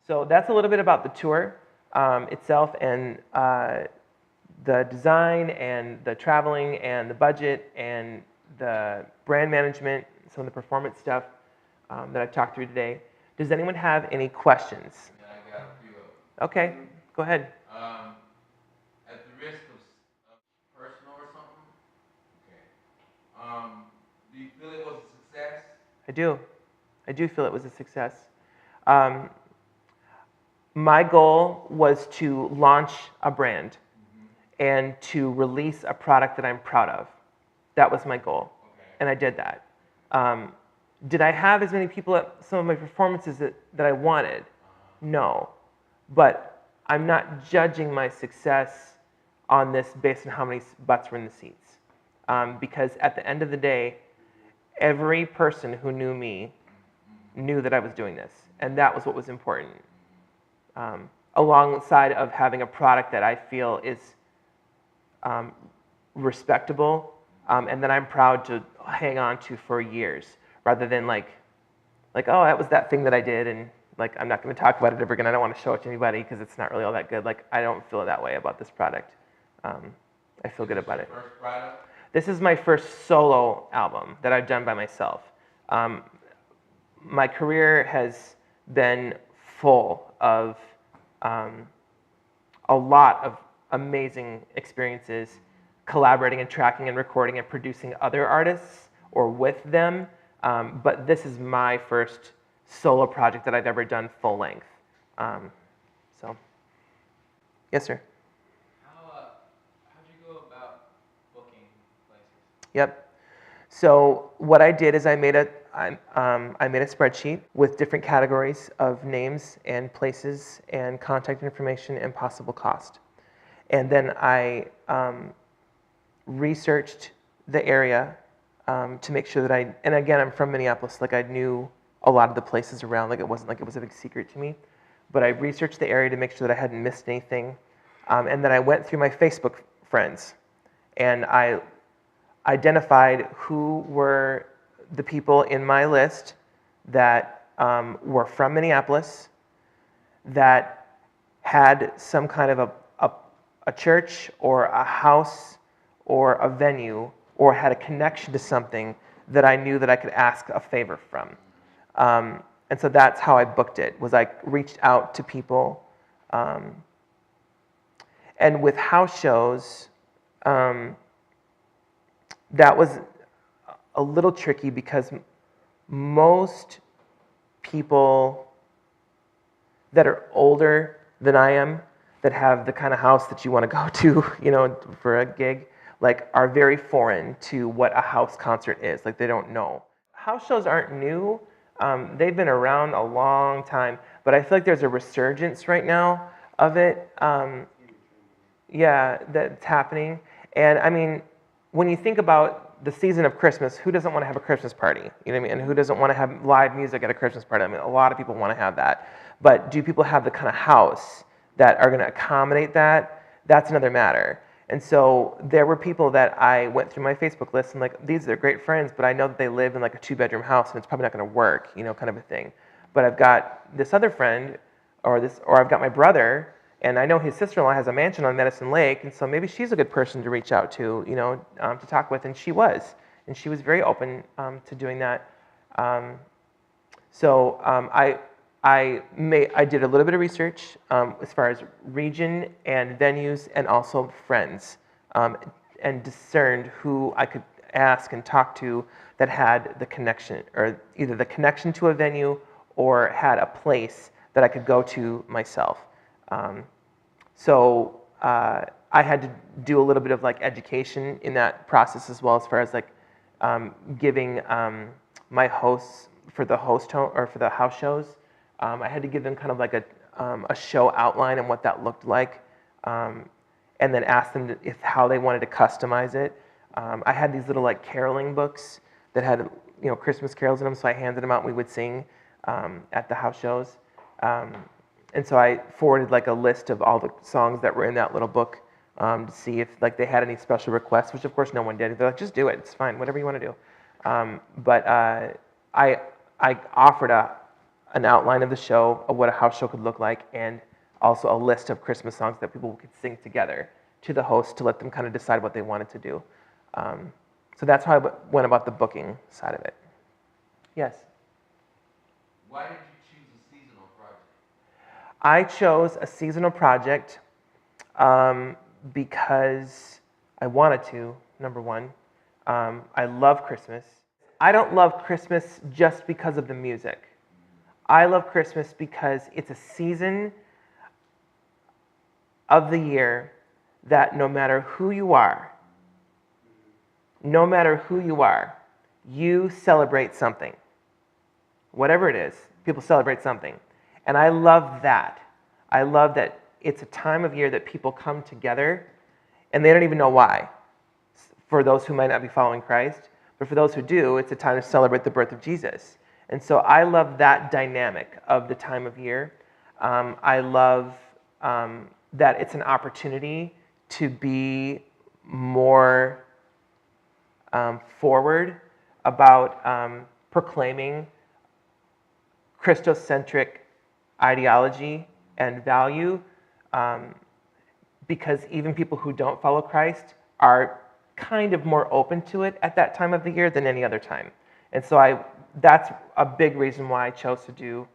So that's a little bit about the tour itself, and the design and the traveling and the budget and the brand management, some of the performance stuff that I've talked through today. Does anyone have any questions? Yeah, I got a few of them. Okay, go ahead. At the risk of personal or something, okay. Do you feel it was a success? I do. I do feel it was a success. Um, my goal was to launch a brand and to release a product that I'm proud of. That was my goal, Okay. and I did that. Did I have as many people at some of my performances that I wanted? No, but I'm not judging my success on this based on how many butts were in the seats. Because at the end of the day, every person who knew me knew that I was doing this, and that was what was important. Alongside of having a product that I feel is respectable and that I'm proud to hang on to for years, rather than like, oh, that was that thing that I did, and like I'm not going to talk about it ever again. I don't want to show it to anybody because it's not really all that good. Like I don't feel that way about this product. I feel good about it. First product? This is my first solo album that I've done by myself. My career has been full of a lot of amazing experiences collaborating and tracking and recording and producing other artists or with them. But this is my first solo project that I've ever done full length. So, yes, sir. How'd you go about booking places? Yep. So what I did is I made a spreadsheet with different categories of names and places and contact information and possible cost. And then I researched the area to make sure that and again, I'm from Minneapolis, like I knew a lot of the places around, like it wasn't like it was a big secret to me. But I researched the area to make sure that I hadn't missed anything. And then I went through my Facebook friends and I identified who were the people in my list that were from Minneapolis, that had some kind of a church or a house or a venue or had a connection to something that I knew that I could ask a favor from. And so that's how I booked it, was I reached out to people. And with house shows, that was a little tricky because most people that are older than I am, that have the kind of house that you want to go to, for a gig, like are very foreign to what a house concert is. Like they don't know. House shows aren't new. They've been around a long time, but I feel like there's a resurgence right now of it. Yeah, that's happening. And I mean, when you think about the season of Christmas, who doesn't want to have a Christmas party? You know what I mean? And who doesn't want to have live music at a Christmas party? I mean, a lot of people want to have that. But do people have the kind of house that are going to accommodate that? That's another matter. And so there were people that I went through my Facebook list and like, these are great friends, but I know that they live in like a 2-bedroom house and it's probably not going to work, kind of a thing. But I've got this other friend, or I've got my brother, and I know his sister-in-law has a mansion on Medicine Lake, and so maybe she's a good person to reach out to, to talk with, and she was very open to doing that. So I did a little bit of research as far as region and venues and also friends, and discerned who I could ask and talk to that had the connection, or either the connection to a venue or had a place that I could go to myself. So I had to do a little bit of like education in that process as well, as far as like giving my hosts for the house shows. I had to give them kind of like a show outline and what that looked like, and then ask them how they wanted to customize it. I had these little like caroling books that had Christmas carols in them, so I handed them out and we would sing at the house shows. And so I forwarded like a list of all the songs that were in that little book to see if like they had any special requests, which of course no one did. They're like, just do it, it's fine, whatever you want to do. But I offered an outline of the show, of what a house show could look like, and also a list of Christmas songs that people could sing together to the host to let them kind of decide what they wanted to do. So that's how I went about the booking side of it. Yes? Why did you choose a seasonal project? I chose a seasonal project because I wanted to, number one. I love Christmas. I don't love Christmas just because of the music. I love Christmas because it's a season of the year that no matter who you are, you celebrate something. Whatever it is, people celebrate something. And I love that. I love that it's a time of year that people come together and they don't even know why. For those who might not be following Christ, but for those who do, it's a time to celebrate the birth of Jesus. And so I love that dynamic of the time of year. I love that it's an opportunity to be more forward about proclaiming Christocentric ideology and value, because even people who don't follow Christ are kind of more open to it at that time of the year than any other time. And so that's a big reason why I chose to do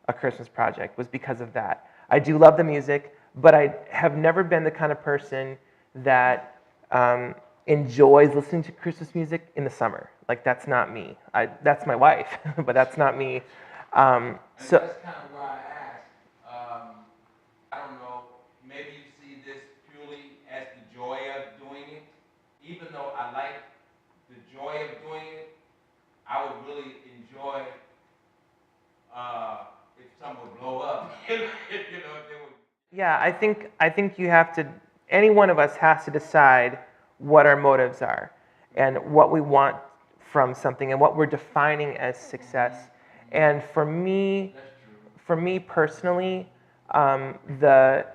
a Christmas project, was because of that. I do love the music, but I have never been the kind of person that enjoys listening to Christmas music in the summer. Like, that's not me. That's my wife, but that's not me. And that's kind of why I asked. I don't know, maybe you see this purely as the joy of doing it. Even though I like the joy of doing it, I would really enjoy if something would blow up. If they would. Yeah, I think you have to, any one of us has to decide what our motives are and what we want from something and what we're defining as success. And for me personally, the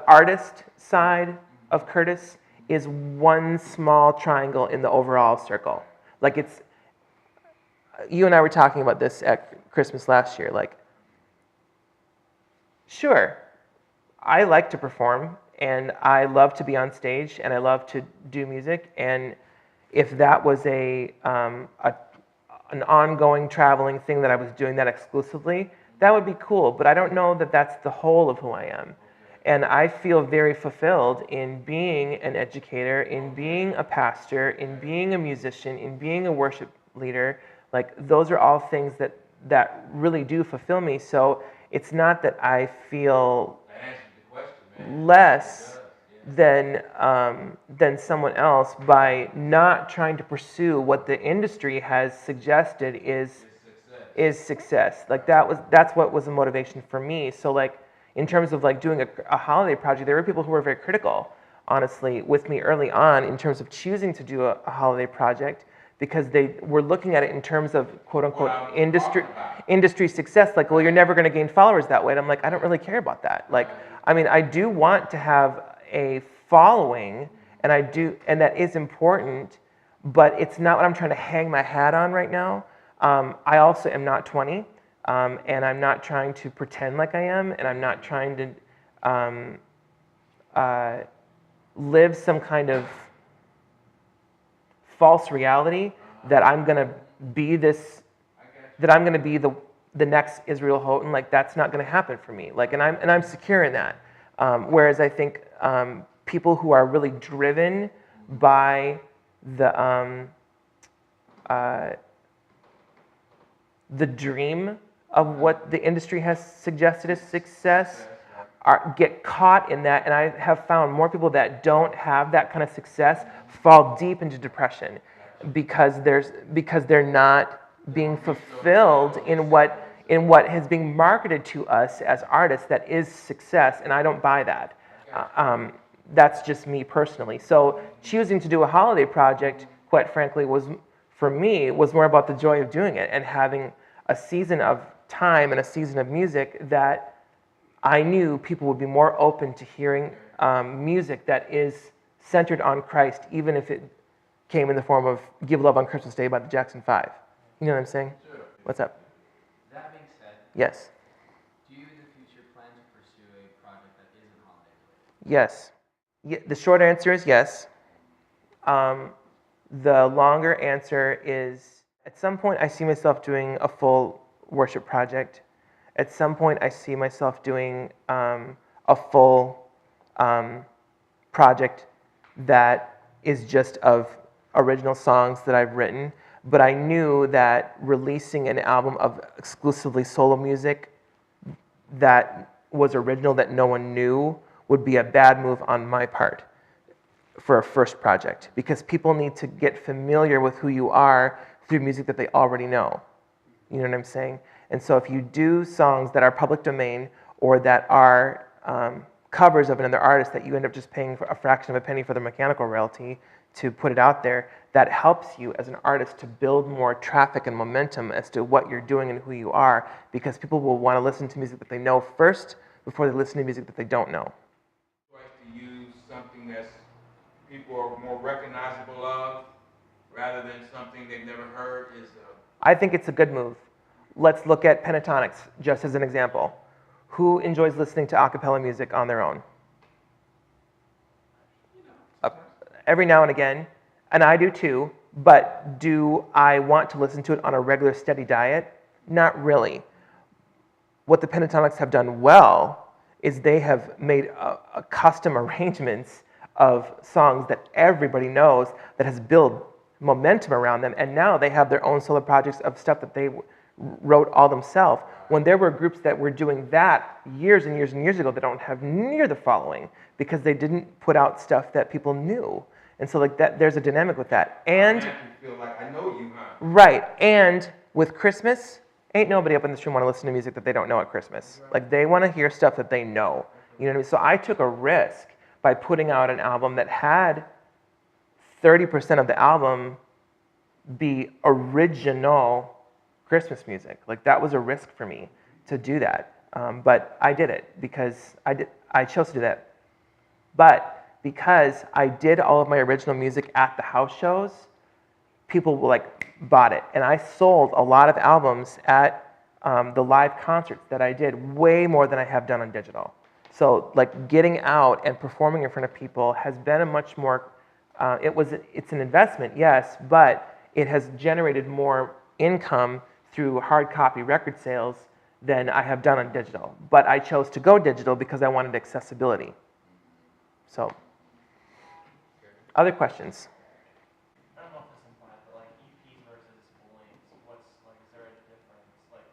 artist side of Curtis is one small triangle in the overall circle. Like, it's, you and I were talking about this at Christmas last year. Like, sure, I like to perform and I love to be on stage and I love to do music, and if that was an ongoing traveling thing that I was doing that exclusively, that would be cool, but I don't know that that's the whole of who I am. And I feel very fulfilled in being an educator, in being a pastor, in being a musician, in being a worship leader. Like, those are all things that really do fulfill me. So it's not that I feel less than someone else by not trying to pursue what the industry has suggested is success. Like, that's what was a motivation for me. So, like, in terms of like doing a holiday project, there were people who were very critical, honestly, with me early on in terms of choosing to do a holiday project, because they were looking at it in terms of quote unquote industry success. Like, well, you're never going to gain followers that way. And I'm like, I don't really care about that. Like, I mean, I do want to have a following, and that is important, but it's not what I'm trying to hang my hat on right now. I also am not 20. And I'm not trying to pretend like I am, and I'm not trying to live some kind of false reality that I'm gonna be the next Israel Houghton. Like, that's not gonna happen for me. Like, and I'm secure in that. Whereas I think people who are really driven by the dream of what the industry has suggested as success get caught in that. And I have found more people that don't have that kind of success fall deep into depression because they're not being fulfilled in what is being marketed to us as artists that is success, and I don't buy that. That's just me personally. So choosing to do a holiday project, quite frankly, was more about the joy of doing it and having a season of time and a season of music that I knew people would be more open to hearing music that is centered on Christ, even if it came in the form of Give Love on Christmas Day by the Jackson 5. You know what I'm saying? Sure. What's up? That being said, Yes. do you in the future plan to pursue a project that isn't holiday related? Yes. The short answer is yes. The longer answer is at some point I see myself doing a full worship project. At some point I see myself doing a full project that is just of original songs that I've written. But I knew that releasing an album of exclusively solo music that was original that no one knew would be a bad move on my part for a first project, because people need to get familiar with who you are through music that they already know. You know what I'm saying? And so if you do songs that are public domain or that are covers of another artist that you end up just paying for a fraction of a penny for the mechanical royalty to put it out there, that helps you as an artist to build more traffic and momentum as to what you're doing and who you are, because people will want to listen to music that they know first before they listen to music that they don't know. Choice to use something that's people are more recognizable of, rather than something they've never heard, is I think it's a good move. Let's look at Pentatonics, just as an example. Who enjoys listening to a cappella music on their own? Every now and again, and I do too, but do I want to listen to it on a regular, steady diet? Not really. What the Pentatonics have done well is they have made a custom arrangements of songs that everybody knows that has built momentum around them, and now they have their own solo projects of stuff that they wrote all themselves. When there were groups that were doing that years and years and years ago that don't have near the following because they didn't put out stuff that people knew. And so like that, there's a dynamic with that. And make you feel like I know you, huh? right, and with Christmas, ain't nobody up in this room want to listen to music that they don't know at Christmas. Like they want to hear stuff that they know. You know what I mean? So I took a risk by putting out an album that had 30% of the album be original Christmas music. Like that was a risk for me to do that. But I did it because I chose to do that. But because I did all of my original music at the house shows, people bought it. And I sold a lot of albums at the live concerts that I did, way more than I have done on digital. So like getting out and performing in front of people has been a much more, it's an investment, yes, but it has generated more income through hard copy record sales than I have done on digital. But I chose to go digital because I wanted accessibility. So, other questions? I don't know if this implies, but like EPs versus full lengths, what's like, is there a difference, like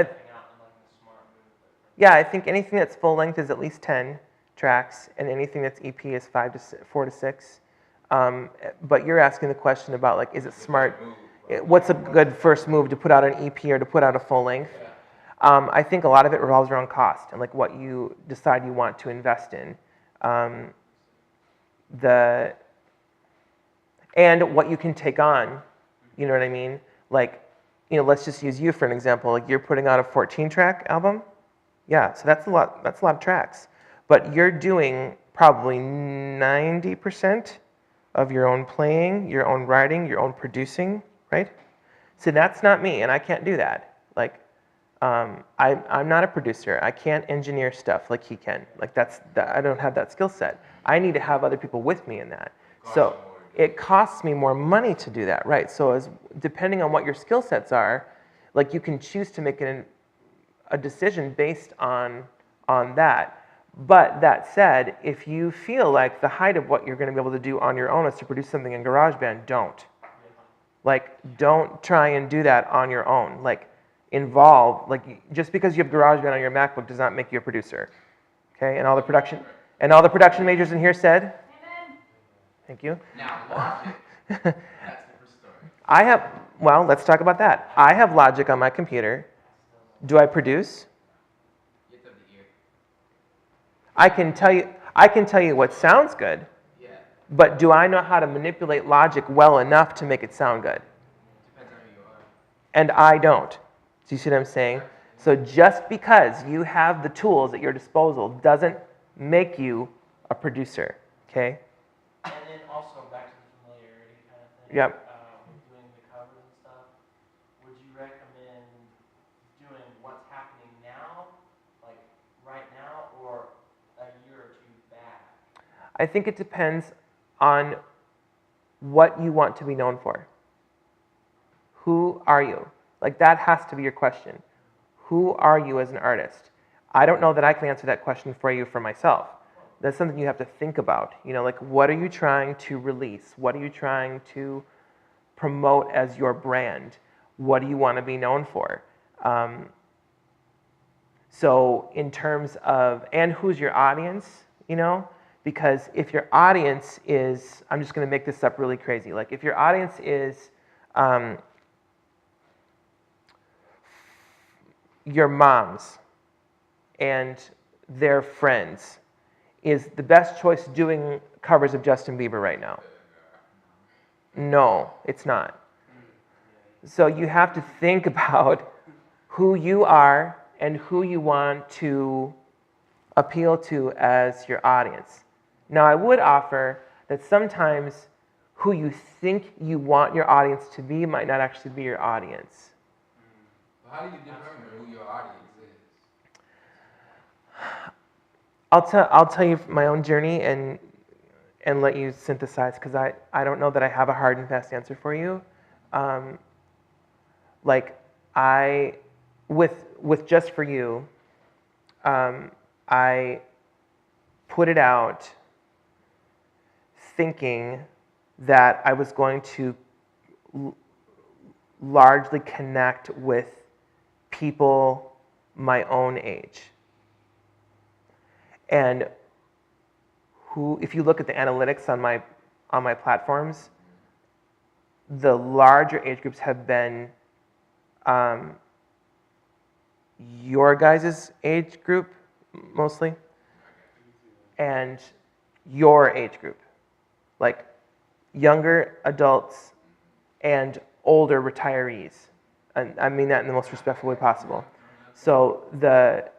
stepping out and like a smart move? Yeah, I think anything that's full length is at least 10 tracks, and anything that's EP is 4 to 6. But you're asking the question about like, is it smart? What's a good first move to put out an EP or to put out a full length? I think a lot of it revolves around cost and like what you decide you want to invest in. And what you can take on, you know what I mean? Like, let's just use you for an example. Like you're putting out a 14-track album. Yeah, so that's a lot of tracks. But you're doing probably 90% of your own playing, your own writing, your own producing, right? So that's not me, and I can't do that. Like, I'm not a producer. I can't engineer stuff like he can. Like I don't have that skill set. I need to have other people with me in that. So it costs me more money to do that, right? So depending on what your skill sets are, like you can choose to make a decision based on that. But that said, if you feel like the height of what you're going to be able to do on your own is to produce something in GarageBand, don't. Like, don't try and do that on your own. Like, just because you have GarageBand on your MacBook does not make you a producer. Okay? And all the production majors in here said? Amen. Thank you. Now, Logic, that's a different story. Well, let's talk about that. I have Logic on my computer. Do I produce? It's of the ear. I can tell you what sounds good. Yeah. But do I know how to manipulate Logic well enough to make it sound good? Depends on who you are. And I don't. Do you see what I'm saying? So just because you have the tools at your disposal doesn't make you a producer, okay? And then also back to the familiarity kind of thing. Yep. With doing the covers and I think it depends on what you want to be known for. Who are you? Like, that has to be your question. Who are you as an artist? I don't know that I can answer that question for you for myself. That's something you have to think about. You know, like, what are you trying to release? What are you trying to promote as your brand? What do you want to be known for? So in terms of, and who's your audience, you know? Because if your audience is, I'm just going to make this up really crazy. Like, if your audience is your moms and their friends, is the best choice doing covers of Justin Bieber right now? No, it's not. So you have to think about who you are and who you want to appeal to as your audience. Now, I would offer that sometimes who you think you want your audience to be might not actually be your audience. How do you determine who your audience is? I'll tell you my own journey and let you synthesize, because I don't know that I have a hard and fast answer for you. With Just For You, I put it out thinking that I was going to largely connect with people my own age. And who, if you look at the analytics on my platforms, the larger age groups have been your guys' age group mostly, and your age group, like younger adults and older retirees. And I mean that in the most respectful way possible. So that's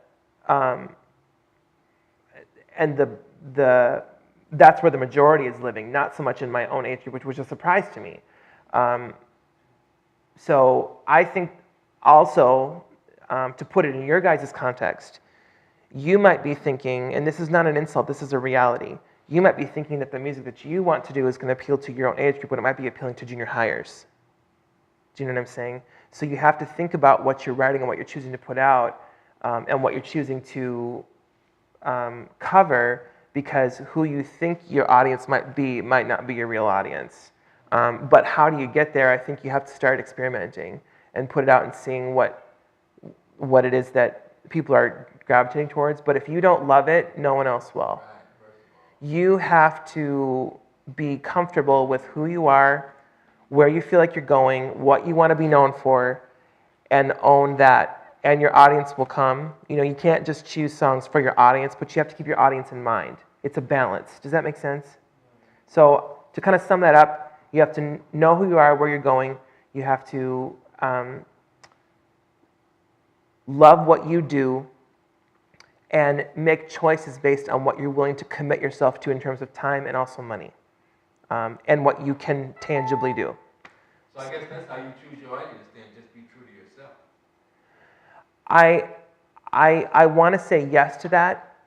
where the majority is living, not so much in my own age group, which was a surprise to me. So I think also, to put it in your guys' context, you might be thinking, and this is not an insult, this is a reality, you might be thinking that the music that you want to do is going to appeal to your own age group, but it might be appealing to junior hires. Do you know what I'm saying? So you have to think about what you're writing and what you're choosing to put out, and what you're choosing to cover, because who you think your audience might be might not be your real audience. But how do you get there? I think you have to start experimenting and put it out and seeing what it is that people are gravitating towards. But if you don't love it, no one else will. You have to be comfortable with who you are, where you feel like you're going, what you want to be known for, and own that. And your audience will come. You know, you can't just choose songs for your audience, but you have to keep your audience in mind. It's a balance. Does that make sense? So to kind of sum that up, you have to know who you are, where you're going. You have to love what you do and make choices based on what you're willing to commit yourself to in terms of time and also money, and what you can tangibly do. So I guess that's how you choose your audience, then. Just be true to yourself. I want to say yes to that.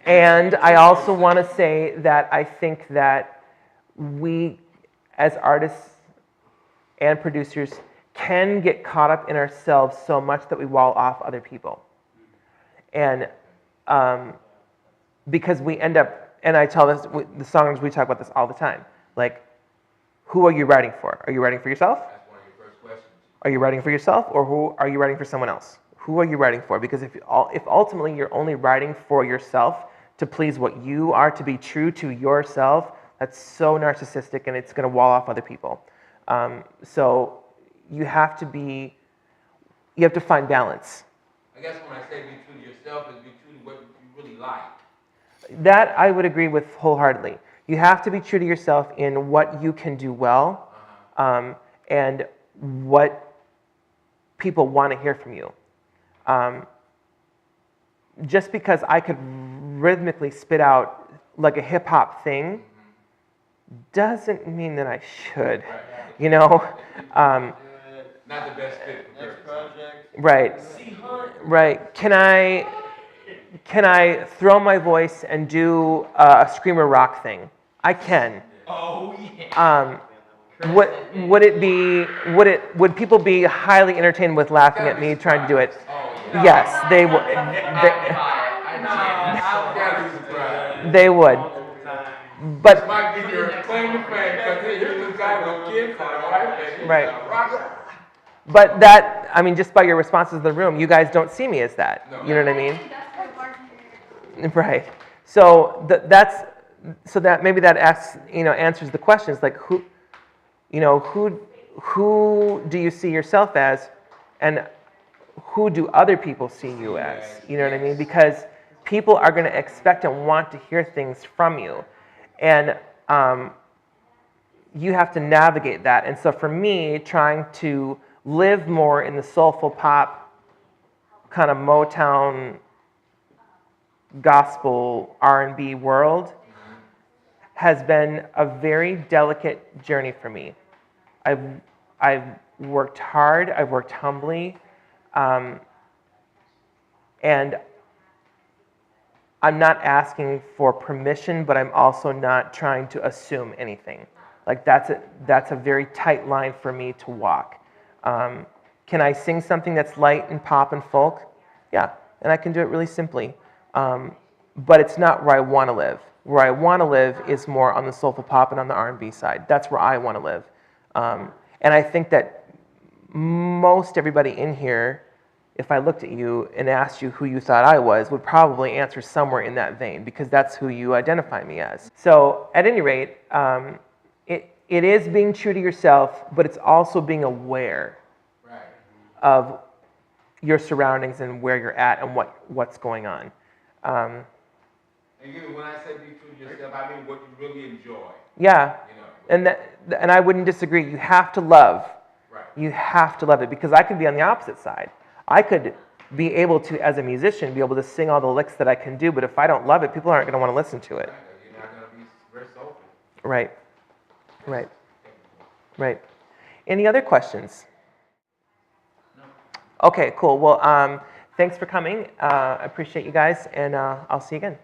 And I also want to say that I think that we, as artists and producers, can get caught up in ourselves so much that we wall off other people. And because we end up, and I tell this, the songs, we talk about this all the time, like, who are you writing for? Are you writing for yourself? That's one of your first questions. Are you writing for yourself, or who are you writing for someone else? Who are you writing for? Because if ultimately you're only writing for yourself to please what you are, to be true to yourself, that's so narcissistic, and it's going to wall off other people. So you have to find balance. I guess when I say be true to yourself, is be true to what you really like. That I would agree with wholeheartedly. You have to be true to yourself in what you can do well, and what people want to hear from you. Just because I could rhythmically spit out like a hip hop thing doesn't mean that I should, you know? Not the best fit for Next project. Right. Right. Can I can I throw my voice and do a screamer rock thing? I can. Oh, yeah. Would people be highly entertained with laughing at me trying to do it? Yes, they would. They would. But Might be your claim to fame, because here's this guy with kids and a wife, and Right. rock. but that, I mean, just by your responses in the room, you guys don't see me as that. You know what I mean? Right. So that maybe that asks, answers the questions like who do you see yourself as, and who do other people see you as? You know what I mean? Because people are going to expect and want to hear things from you, and you have to navigate that. And so for me, trying to live more in the soulful pop kind of Motown gospel R&B world has been a very delicate journey for me. I've worked hard, I've worked humbly, and I'm not asking for permission, but I'm also not trying to assume anything. Like that's a very tight line for me to walk. Can I sing something that's light and pop and folk? Yeah, and I can do it really simply. But it's not where I want to live. Where I want to live is more on the soulful pop and on the R&B side. That's where I want to live. And I think that most everybody in here, if I looked at you and asked you who you thought I was, would probably answer somewhere in that vein, because that's who you identify me as. So at any rate, it is being true to yourself, but it's also being aware of your surroundings and where you're at and what's going on. And when I say be true to yourself, I mean what you really enjoy. Yeah, and I wouldn't disagree. You have to love. Right. You have to love it, because I could be on the opposite side. I could be able to, as a musician, be able to sing all the licks that I can do, but if I don't love it, people aren't going to want to listen to it. You're not going to be very soulful. Right. Right. Any other questions? No. Okay, cool. Well, thanks for coming. I appreciate you guys, and I'll see you again.